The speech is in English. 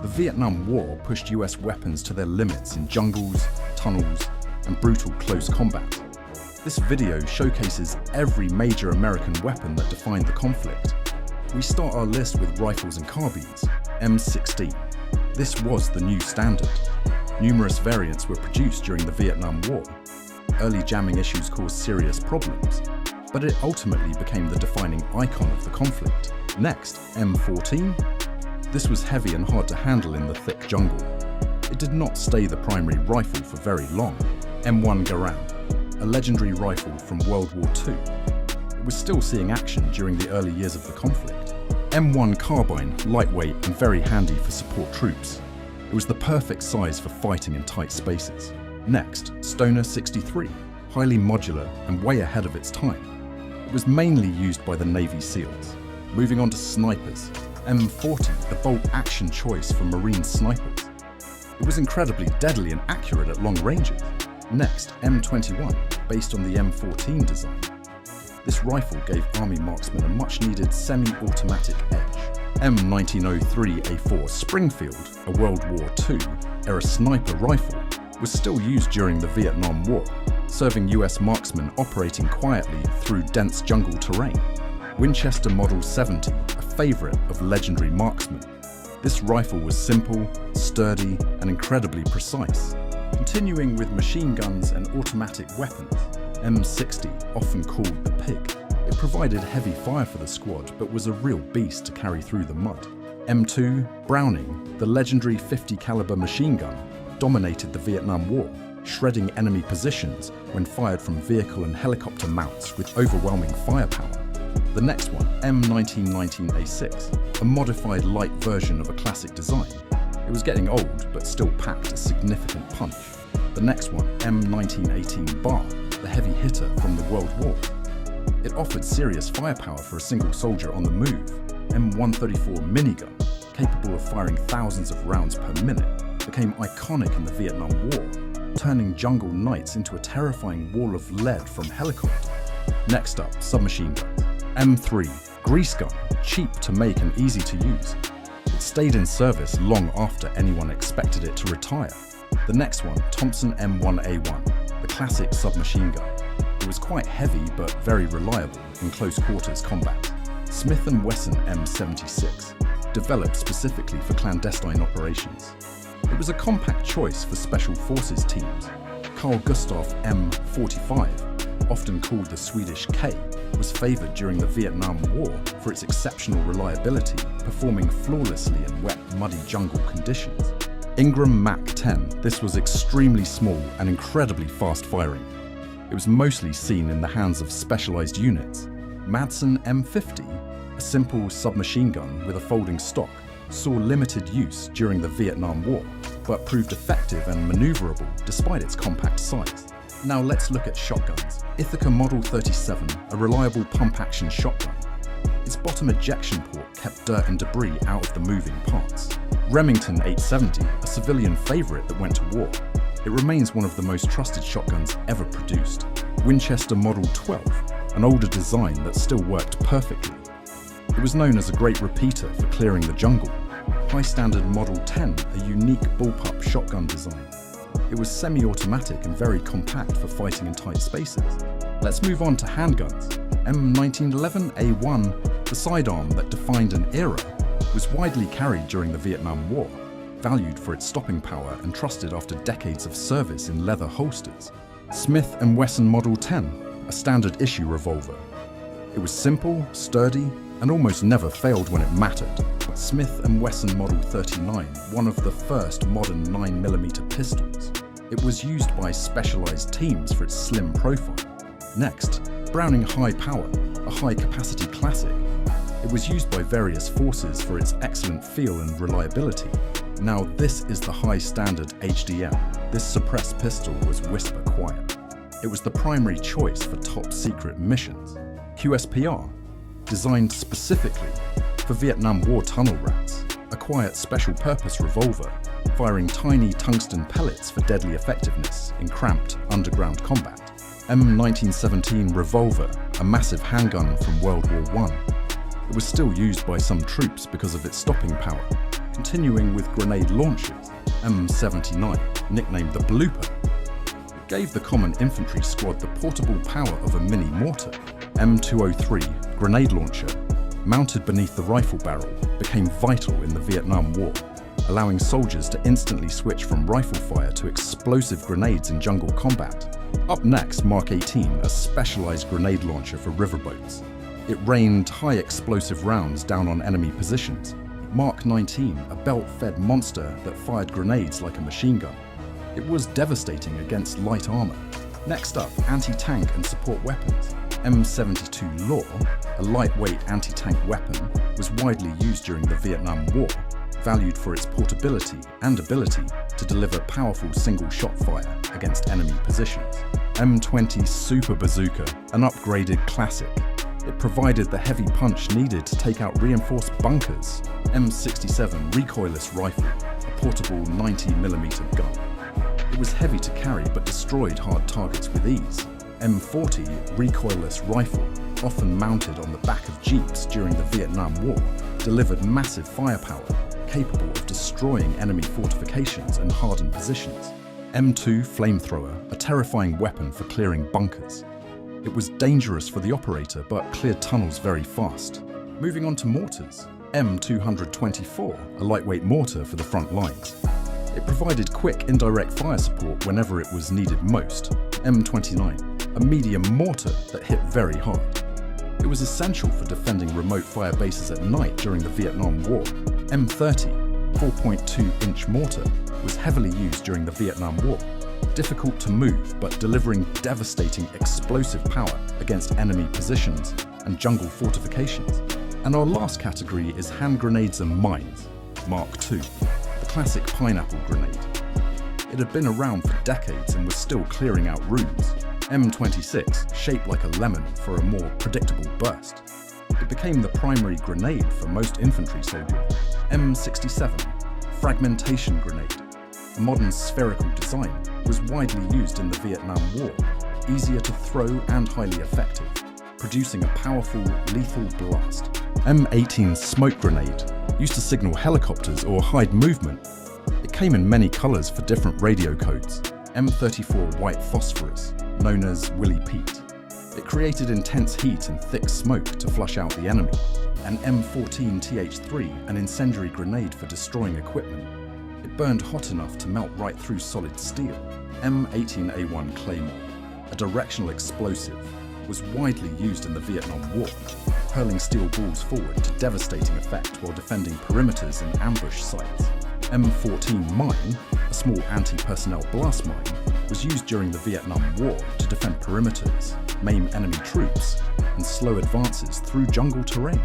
The Vietnam War pushed US weapons to their limits in jungles, tunnels, and brutal close combat. This video showcases every major American weapon that defined the conflict. We start our list with rifles and carbines, M16. This was the new standard. Numerous variants were produced during the Vietnam War. Early jamming issues caused serious problems, but it ultimately became the defining icon of the conflict. Next, M14. This was heavy and hard to handle in the thick jungle. It did not stay the primary rifle for very long. M1 Garand, a legendary rifle from World War II. It was still seeing action during the early years of the conflict. M1 Carbine, lightweight and very handy for support troops. It was the perfect size for fighting in tight spaces. Next, Stoner 63, highly modular and way ahead of its time. It was mainly used by the Navy SEALs. Moving on to snipers, M40, the bolt-action choice for Marine snipers. It was incredibly deadly and accurate at long ranges. Next, M21, based on the M14 design. This rifle gave Army marksmen a much-needed semi-automatic edge. M1903A4 Springfield, a World War II-era sniper rifle, was still used during the Vietnam War, serving US marksmen operating quietly through dense jungle terrain. Winchester Model 70, a favorite of legendary marksmen. This rifle was simple, sturdy, and incredibly precise. Continuing with machine guns and automatic weapons, M60, often called the Pig. It provided heavy fire for the squad, but was a real beast to carry through the mud. M2, Browning, the legendary 50 caliber machine gun, dominated the Vietnam War, shredding enemy positions when fired from vehicle and helicopter mounts with overwhelming firepower. The next one, M1919A6, a modified light version of a classic design. It was getting old, but still packed a significant punch. The next one, M1918 Bar, the heavy hitter from the World War. It offered serious firepower for a single soldier on the move. M134 minigun, capable of firing thousands of rounds per minute, became iconic in the Vietnam War, turning jungle nights into a terrifying wall of lead from helicopter. Next up, submachine guns. M3, grease gun, cheap to make and easy to use. It stayed in service long after anyone expected it to retire. The next one, Thompson M1A1, the classic submachine gun. It was quite heavy but very reliable in close quarters combat. Smith & Wesson M76, developed specifically for clandestine operations. It was a compact choice for special forces teams. Carl Gustaf M45, often called the Swedish K, was favoured during the Vietnam War for its exceptional reliability, performing flawlessly in wet, muddy jungle conditions. Ingram Mac-10, this was extremely small and incredibly fast firing. It was mostly seen in the hands of specialised units. Madsen M50, a simple submachine gun with a folding stock, saw limited use during the Vietnam War, but proved effective and manoeuvrable despite its compact size. Now let's look at shotguns. Ithaca Model 37, a reliable pump-action shotgun. Its bottom ejection port kept dirt and debris out of the moving parts. Remington 870, a civilian favourite that went to war. It remains one of the most trusted shotguns ever produced. Winchester Model 12, an older design that still worked perfectly. It was known as a great repeater for clearing the jungle. High Standard Model 10, a unique bullpup shotgun design. It was semi-automatic and very compact for fighting in tight spaces. Let's move on to handguns. M1911A1, the sidearm that defined an era, was widely carried during the Vietnam War, valued for its stopping power and trusted after decades of service in leather holsters. Smith & Wesson Model 10, a standard issue revolver. It was simple, sturdy, and almost never failed when it mattered. Smith & Wesson Model 39, one of the first modern 9mm pistols. It was used by specialized teams for its slim profile. Next, Browning High Power, a high-capacity classic. It was used by various forces for its excellent feel and reliability. Now this is the High Standard HDM. This suppressed pistol was whisper quiet. It was the primary choice for top-secret missions. QSPR, designed specifically for Vietnam War tunnel rats, a quiet special-purpose revolver, firing tiny tungsten pellets for deadly effectiveness in cramped underground combat. M1917 Revolver, a massive handgun from World War I. It was still used by some troops because of its stopping power. Continuing with grenade launchers, M79, nicknamed the Blooper. It gave the common infantry squad the portable power of a mini mortar. M203, grenade launcher, mounted beneath the rifle barrel, became vital in the Vietnam War, allowing soldiers to instantly switch from rifle fire to explosive grenades in jungle combat. Up next, Mark 18, a specialized grenade launcher for riverboats. It rained high explosive rounds down on enemy positions. Mark 19, a belt-fed monster that fired grenades like a machine gun. It was devastating against light armor. Next up, anti-tank and support weapons. M72 Law, a lightweight anti-tank weapon, was widely used during the Vietnam War, valued for its portability and ability to deliver powerful single-shot fire against enemy positions. M20 Super Bazooka, an upgraded classic. It provided the heavy punch needed to take out reinforced bunkers. M67 Recoilless Rifle, a portable 90mm gun. It was heavy to carry but destroyed hard targets with ease. M40 Recoilless Rifle, often mounted on the back of jeeps during the Vietnam War, delivered massive firepower, capable of destroying enemy fortifications and hardened positions. M2 Flamethrower, a terrifying weapon for clearing bunkers. It was dangerous for the operator, but cleared tunnels very fast. Moving on to mortars. M224, a lightweight mortar for the front lines. It provided quick indirect fire support whenever it was needed most. M29, a medium mortar that hit very hard. It was essential for defending remote fire bases at night during the Vietnam War. M30, 4.2-inch mortar, was heavily used during the Vietnam War. Difficult to move, but delivering devastating explosive power against enemy positions and jungle fortifications. And our last category is hand grenades and mines, Mark II, the classic pineapple grenade. It had been around for decades and was still clearing out rooms. M26, shaped like a lemon for a more predictable burst. It became the primary grenade for most infantry soldiers. M67, fragmentation grenade. A modern spherical design, was widely used in the Vietnam War, easier to throw and highly effective, producing a powerful, lethal blast. M18 smoke grenade, used to signal helicopters or hide movement. It came in many colors for different radio codes. M34 white phosphorus, known as Willie Pete. It created intense heat and thick smoke to flush out the enemy. And M14 TH3, an incendiary grenade for destroying equipment. It burned hot enough to melt right through solid steel. M18A1 Claymore, a directional explosive, was widely used in the Vietnam War, hurling steel balls forward to devastating effect while defending perimeters and ambush sites. M14 Mine, a small anti-personnel blast mine, was used during the Vietnam War to defend perimeters, maim enemy troops, and slow advances through jungle terrain.